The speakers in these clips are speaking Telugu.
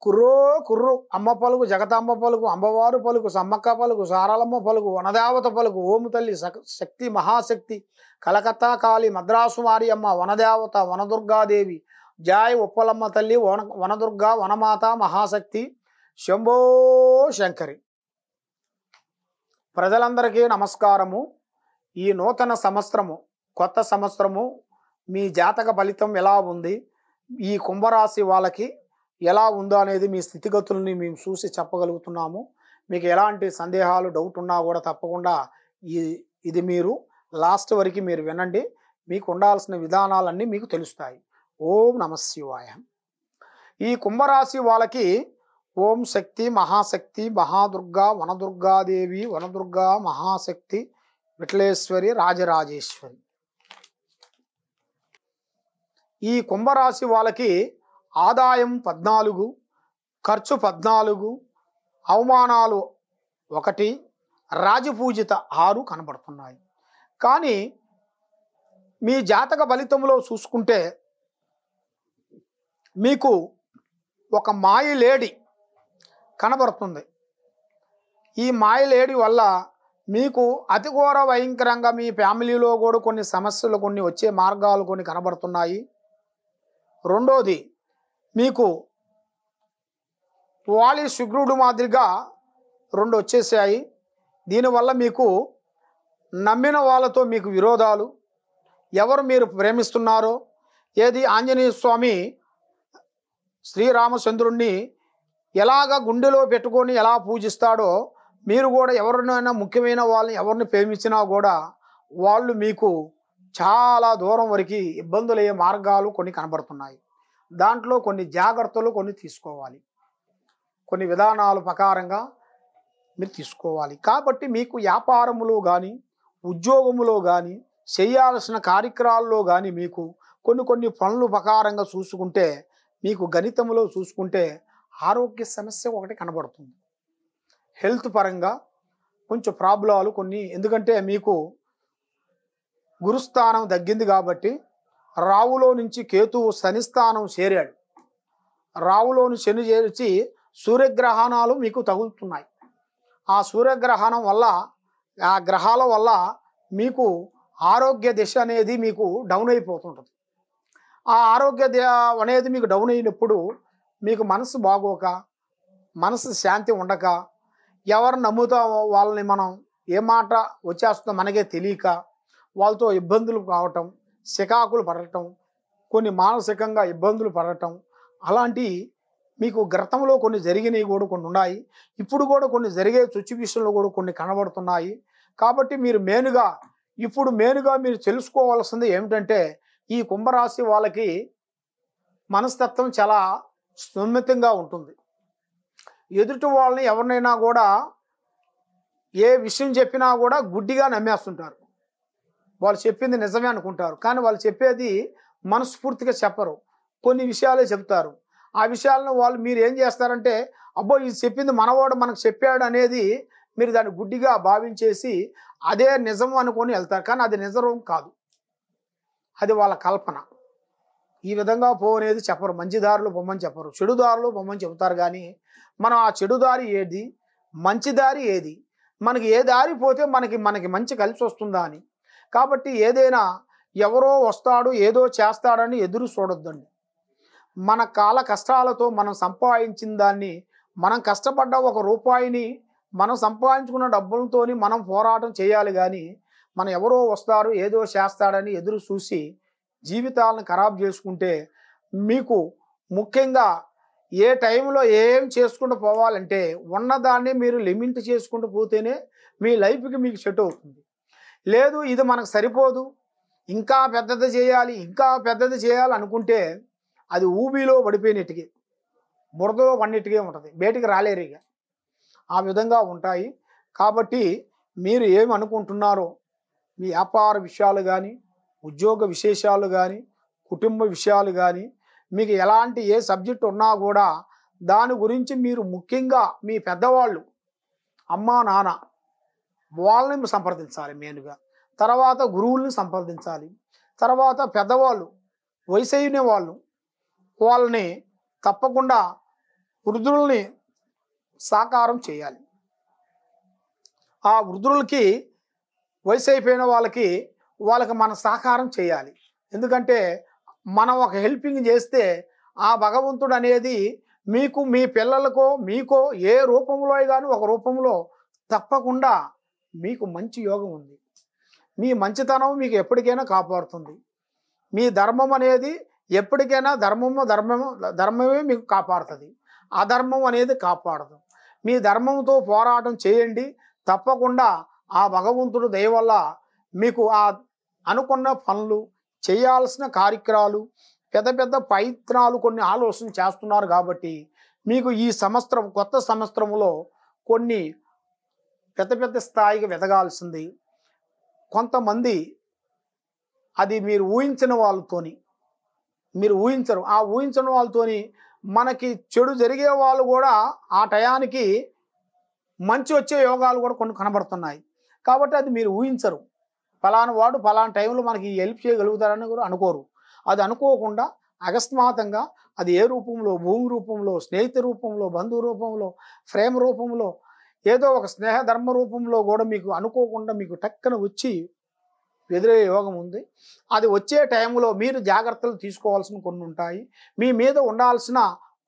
కుర్రో కుర్రు అమ్మ పలుకు జగతమ్మ పలుకు అంబవారు పలుకు సమ్మక్క పలుకు సారలమ్మ పలుకు వనదేవత పలుకు ఓము తల్లి శక్తి మహాశక్తి కలకత్తా కాళీ మద్రాసు మారియమ్మ వనదేవత వనదుర్గాదేవి జాయ్ ఉప్పలమ్మ తల్లి వనదుర్గా వనమాత మహాశక్తి శంభో శంకరి. ప్రజలందరికీ నమస్కారము. ఈ నూతన సంవత్సరము కొత్త సంవత్సరము మీ జాతక ఫలితం ఎలా ఉంది, ఈ కుంభరాశి వాళ్ళకి ఎలా ఉందో అనేది మీ స్థితిగతుల్ని మేము చూసి చెప్పగలుగుతున్నాము. మీకు ఎలాంటి సందేహాలు డౌట్ ఉన్నా కూడా తప్పకుండా ఇది మీరు లాస్ట్ వరకు మీరు వినండి. మీకు ఉండాల్సిన విధానాలన్నీ మీకు తెలుస్తాయి. ఓం నమః శివాయ. ఈ కుంభరాశి వాళ్ళకి ఓం శక్తి మహాశక్తి మహాదుర్గా వనదుర్గాదేవి వనదుర్గా మహాశక్తి విఠలేశ్వరి రాజరాజేశ్వరి. ఈ కుంభరాశి వాళ్ళకి ఆదాయం 14, ఖర్చు 14, అవమానాలు 1, రాజపూజిత 6 కనబడుతున్నాయి. కానీ మీ జాతక ఫలితంలో చూసుకుంటే మీకు ఒక మాయలేడి కనబడుతుంది. ఈ మాయలేడి వల్ల మీకు అతి ఘోర భయంకరంగా మీ ఫ్యామిలీలో కూడా కొన్ని సమస్యలు కొన్ని వచ్చే మార్గాలు కొన్ని కనబడుతున్నాయి. రెండోది, మీకు వాలి శుక్రుడు మాదిరిగా 2 వచ్చేసాయి. దీనివల్ల మీకు నమ్మిన వాళ్ళతో మీకు విరోధాలు, ఎవరు మీరు ప్రేమిస్తున్నారో, ఏది ఆంజనేయ స్వామి శ్రీరామచంద్రుణ్ణి ఎలాగ గుండెలో పెట్టుకొని ఎలా పూజిస్తాడో మీరు కూడా ఎవరినైనా ముఖ్యమైన వాళ్ళని ఎవరిని ప్రేమించినా కూడా వాళ్ళు మీకు చాలా దూరం వరకు ఇబ్బందులయ్యే మార్గాలు కొన్ని కనబడుతున్నాయి. దాంట్లో కొన్ని జాగ్రత్తలు కొన్ని తీసుకోవాలి, కొన్ని విధానాల ప్రకారంగా మీరు తీసుకోవాలి. కాబట్టి మీకు వ్యాపారములో కానీ ఉద్యోగములో కానీ చేయాల్సిన కార్యక్రమాల్లో కానీ మీకు కొన్ని పనులు ప్రకారంగా చూసుకుంటే మీకు గణితంలో చూసుకుంటే ఆరోగ్య సమస్య ఒకటి కనబడుతుంది. హెల్త్ పరంగా కొంచెం ప్రాబ్లాలు కొన్ని, ఎందుకంటే మీకు గురుస్థానం తగ్గింది కాబట్టి రావులో నుంచి కేతువు శనిస్థానం చేరాడు. రావులోని శని చేర్చి సూర్యగ్రహణాలు మీకు తగులుతున్నాయి. ఆ సూర్యగ్రహణం వల్ల ఆ గ్రహాల వల్ల మీకు ఆరోగ్య దిశ అనేది మీకు డౌన్ అయిపోతుంటుంది. ఆ ఆరోగ్య అనేది మీకు డౌన్ అయినప్పుడు మీకు మనసు బాగోక, మనసు శాంతి ఉండక, ఎవరు నమ్ముతామో వాళ్ళని మనం ఏ మాట వచ్చేస్తుందో మనకే తెలియక వాళ్ళతో ఇబ్బందులు కావటం, చికాకులు పడటం, కొన్ని మానసికంగా ఇబ్బందులు పడటం, అలాంటి మీకు గతంలో కొన్ని జరిగినవి కూడా కొన్ని ఉన్నాయి. ఇప్పుడు కూడా కొన్ని జరిగే సిచ్యువేషన్లు కూడా కొన్ని కనబడుతున్నాయి. కాబట్టి మీరు మెయిన్గా మీరు తెలుసుకోవాల్సింది ఏమిటంటే ఈ కుంభరాశి వాళ్ళకి మనస్తత్వం చాలా సున్నితంగా ఉంటుంది. ఎదుటి వాళ్ళని ఎవరినైనా కూడా ఏ విషయం చెప్పినా కూడా గుడ్డిగా నమ్మేస్తుంటారు. వాళ్ళు చెప్పింది నిజమే అనుకుంటారు, కానీ వాళ్ళు చెప్పేది మనస్ఫూర్తిగా చెప్పరు. కొన్ని విషయాలే చెప్తారు. ఆ విషయాలను మీరు ఏం చేస్తారంటే అబ్బో ఇది చెప్పింది మనవాడు మనకు చెప్పాడు అనేది మీరు దాన్ని గుడ్డిగా భావించేసి అదే నిజం అనుకొని వెళ్తారు. కానీ అది నిజం కాదు, అది వాళ్ళ కల్పన. ఈ విధంగా పోనేది చెప్పరు. మంచి దారులు పొమ్మని చెప్పరు, చెడు దారులు పొమ్మని చెబుతారు. కానీ మనం ఆ చెడు దారి ఏది, మంచి దారి ఏది, మనకి ఏ దారి పోతే మనకి మంచి కలిసి వస్తుందా అని. కాబట్టి ఏదైనా ఎవరో వస్తాడు ఏదో చేస్తాడని ఎదురు చూడొద్దండి. మన కాల కష్టాలతో మనం సంపాదించిన దాన్ని, మనం కష్టపడ్డ 1 రూపాయిని మనం సంపాదించుకున్న డబ్బులతో మనం పోరాటం చేయాలి. కానీ మనం ఎవరో వస్తారు ఏదో చేస్తాడని ఎదురు చూసి జీవితాలను ఖరాబ్ చేసుకుంటే మీకు ముఖ్యంగా ఏ టైంలో ఏం చేసుకుంటూ పోవాలంటే ఉన్నదాన్ని మీరు లిమిట్ చేసుకుంటూ పోతేనే మీ లైఫ్కి మీకు సెట్ అవుతుంది. లేదు ఇది మనకు సరిపోదు, ఇంకా పెద్దది చేయాలి అనుకుంటే అది ఊబిలో పడిపోయినట్టుగా, బురదలో పడినట్టుగా ఉంటుంది, బయటికి రాలేరు ఇక. ఆ విధంగా ఉంటాయి. కాబట్టి మీరు ఏమనుకుంటున్నారో మీ వ్యాపార విషయాలు కానీ ఉద్యోగ విశేషాలు కానీ కుటుంబ విషయాలు కానీ మీకు ఎలాంటి ఏ సబ్జెక్ట్ ఉన్నా కూడా దాని గురించి మీరు ముఖ్యంగా మీ పెద్దవాళ్ళు అమ్మా నాన్న వాళ్ళని సంప్రదించాలి మెయిన్గా. తర్వాత గురువుల్ని సంప్రదించాలి. తర్వాత పెద్దవాళ్ళు వయసు అయిన వాళ్ళని తప్పకుండా వృద్ధుల్ని సాకారం చేయాలి. ఆ వృద్ధులకి వయసు అయిపోయిన వాళ్ళకి మనం సహకారం చేయాలి. ఎందుకంటే మనం ఒక హెల్పింగ్ చేస్తే ఆ భగవంతుడు అనేది మీకు మీ పిల్లలకో మీకో ఏ రూపంలో కానీ ఒక రూపంలో తప్పకుండా మీకు మంచి యోగం ఉంది. మీ మంచితనం మీకు ఎప్పటికైనా కాపాడుతుంది. మీ ధర్మం అనేది ఎప్పటికైనా ధర్మమే మీకు కాపాడుతుంది. అధర్మం అనేది కాపాడదు. మీ ధర్మంతో పోరాటం చేయండి. తప్పకుండా ఆ భగవంతుడు దయ వల్ల మీకు ఆ అనుకున్న పనులు చేయాల్సిన కార్యక్రమాలు పెద్ద పెద్ద ప్రయత్నాలు కొన్ని ఆలోచన చేస్తున్నారు. కాబట్టి మీకు ఈ సంవత్సరం కొత్త సంవత్సరంలో కొన్ని పెద్ద పెద్ద స్థాయికి వెదగాల్సింది. కొంతమంది అది మీరు ఊహించిన వాళ్ళతోని మీరు ఊహించరు. ఆ ఊహించిన వాళ్ళతోని మనకి చెడు జరిగే వాళ్ళు కూడా ఆ టయానికి మంచి వచ్చే యోగాలు కూడా కొన్ని కనబడుతున్నాయి. కాబట్టి అది మీరు ఊహించరు. ఫలానా వాడు ఫలానా టైంలో మనకి హెల్ప్ చేయగలుగుతారని కూడా అనుకోరు. అది అనుకోకుండా అకస్మాత్తుగా అది ఏ రూపంలో, భూమి రూపంలో, స్నేహిత రూపంలో, బంధువు రూపంలో, ప్రేమ రూపంలో, ఏదో ఒక స్నేహ ధర్మ రూపంలో కూడా మీకు అనుకోకుండా మీకు టక్కన వచ్చి ఎదురయ్యే యోగం ఉంది. అది వచ్చే టైంలో మీరు జాగ్రత్తలు తీసుకోవాల్సిన కొన్ని ఉంటాయి. మీ మీద ఉండాల్సిన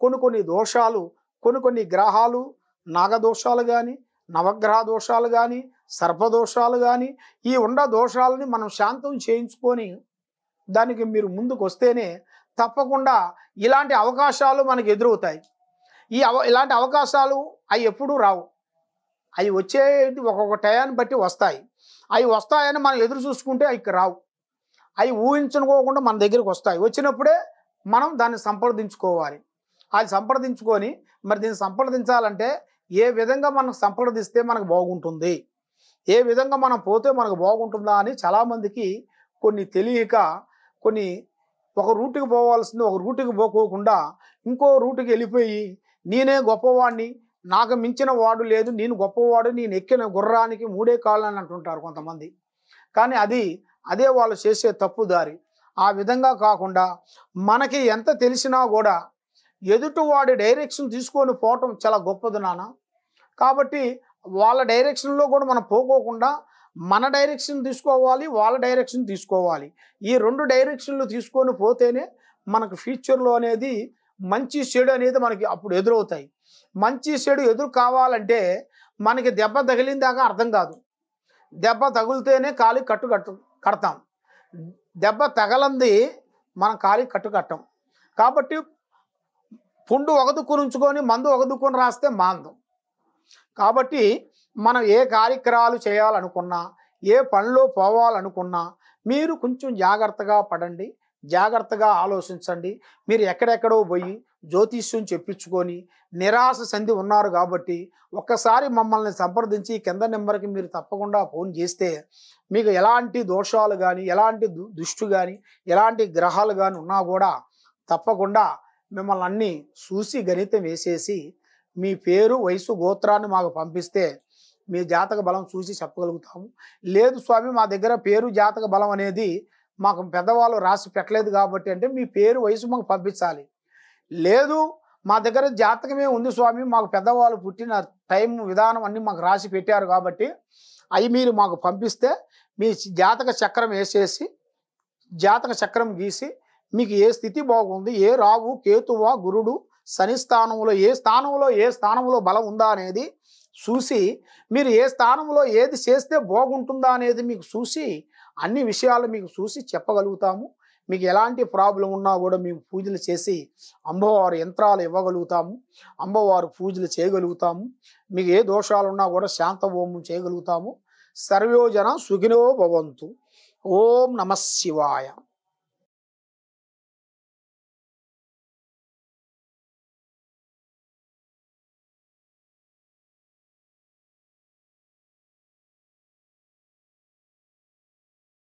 కొన్ని దోషాలు, కొన్ని గ్రహాలు, నాగదోషాలు కానీ, నవగ్రహ దోషాలు కానీ, సర్పదోషాలు కానీ, ఈ దోషాలని మనం శాంతం చేయించుకొని దానికి మీరు ముందుకు వస్తేనే తప్పకుండా ఇలాంటి అవకాశాలు మనకు ఎదురవుతాయి. ఇలాంటి అవకాశాలు అవి ఎప్పుడూ రావు. అవి వచ్చేది ఒక్కొక్క టయాన్ని బట్టి వస్తాయి. అవి వస్తాయని మనం ఎదురు చూసుకుంటే అవి రావు. అవి ఊహించుకోకుండా మన దగ్గరికి వస్తాయి. వచ్చినప్పుడే మనం దాన్ని సంప్రదించుకోవాలి. అది సంప్రదించుకొని మరి దీన్ని సంప్రదించాలంటే ఏ విధంగా మనం సంప్రదిస్తే మనకు బాగుంటుంది, ఏ విధంగా మనం పోతే మనకు బాగుంటుందా అని చాలామందికి కొన్ని తెలియక ఒక రూటుకి పోవాల్సింది ఒక రూటుకి పోకోకుండా ఇంకో రూటుకి వెళ్ళిపోయి నేనే గొప్పవాడిని, నాకు మించిన వాడు లేదు, నేను గొప్పవాడు, నేను ఎక్కిన గుర్రానికి మూడే కాళ్ళు అని అంటుంటారు కొంతమంది. కానీ అదే వాళ్ళు చేసే తప్పు దారి. ఆ విధంగా కాకుండా మనకి ఎంత తెలిసినా కూడా ఎదుటివాడి డైరెక్షన్ తీసుకొని పోవటం చాలా గొప్పది నాన్న. కాబట్టి వాళ్ళ డైరెక్షన్లో కూడా మనం పోకోకుండా మన డైరెక్షన్ తీసుకోవాలి, వాళ్ళ డైరెక్షన్ తీసుకోవాలి. ఈ రెండు డైరెక్షన్లు తీసుకొని పోతేనే మనకు ఫ్యూచర్లో అనేది మంచి చెడు అనేది మనకి అప్పుడు ఎదురవుతాయి. మంచి చెడు ఎదురు కావాలంటే మనకి దెబ్బ తగిలిందాకా అర్థం కాదు. దెబ్బ తగిలితేనే కాలి కడతాం. దెబ్బ తగలంది మనం కాలి కట్టం. కాబట్టి పుండు ఒక దుక్కుని ఉంచుకొని మందు ఒక దుక్కుని రాస్తే మాందం. కాబట్టి మనం ఏ కార్యక్రమాలు చేయాలనుకున్నా, ఏ పనిలో పోవాలనుకున్నా మీరు కొంచెం జాగ్రత్తగా పడండి, జాగ్రత్తగా ఆలోచించండి. మీరు ఎక్కడెక్కడో పోయి జ్యోతిష్యం చెప్పించుకొని నిరాశ సంధి ఉన్నారు. కాబట్టి ఒక్కసారి మమ్మల్ని సంప్రదించి కింద నెంబర్కి మీరు తప్పకుండా ఫోన్ చేస్తే మీకు ఎలాంటి దోషాలు కానీ, ఎలాంటి దుష్టు కానీ, ఎలాంటి గ్రహాలు కానీ ఉన్నా కూడా తప్పకుండా మిమ్మల్ని అన్నీ చూసి గణితం వేసేసి మీ పేరు, వయసు, గోత్రాన్ని మాకు పంపిస్తే మీ జాతక బలం చూసి చెప్పగలుగుతాము. లేదు స్వామి మా దగ్గర పేరు జాతక బలం అనేది మాకు పెద్దవాళ్ళు రాసి పెట్టలేదు కాబట్టి అంటే మీ పేరు, వయసు మాకు పంపించాలి. లేదు మా దగ్గర జాతకమే ఉంది స్వామి, మాకు పెద్దవాళ్ళు పుట్టిన టైం విధానం అన్నీ మాకు రాసి పెట్టారు కాబట్టి అవి మీరు మాకు పంపిస్తే మీ జాతక చక్రం వేసేసి జాతక చక్రం గీసి మీకు ఏ స్థితి బాగుంది, ఏ రావు, కేతువా, గురుడు, శని స్థానంలో ఏ స్థానంలో బలం ఉందా అనేది చూసి మీరు ఏ స్థానంలో ఏది చేస్తే బాగుంటుందా అనేది మీకు చూసి అన్ని విషయాలు మీకు చూసి చెప్పగలుగుతాము. మీకు ఎలాంటి ప్రాబ్లం ఉన్నా కూడా మేము పూజలు చేసి అమ్మవారి యంత్రాలు ఇవ్వగలుగుతాము, అమ్మవారు పూజలు చేయగలుగుతాము. మీకు ఏ దోషాలు ఉన్నా కూడా శాంత హోమం చేయగలుగుతాము. సర్వోజన సుఖినో భవంతు. ఓం నమః శివాయ.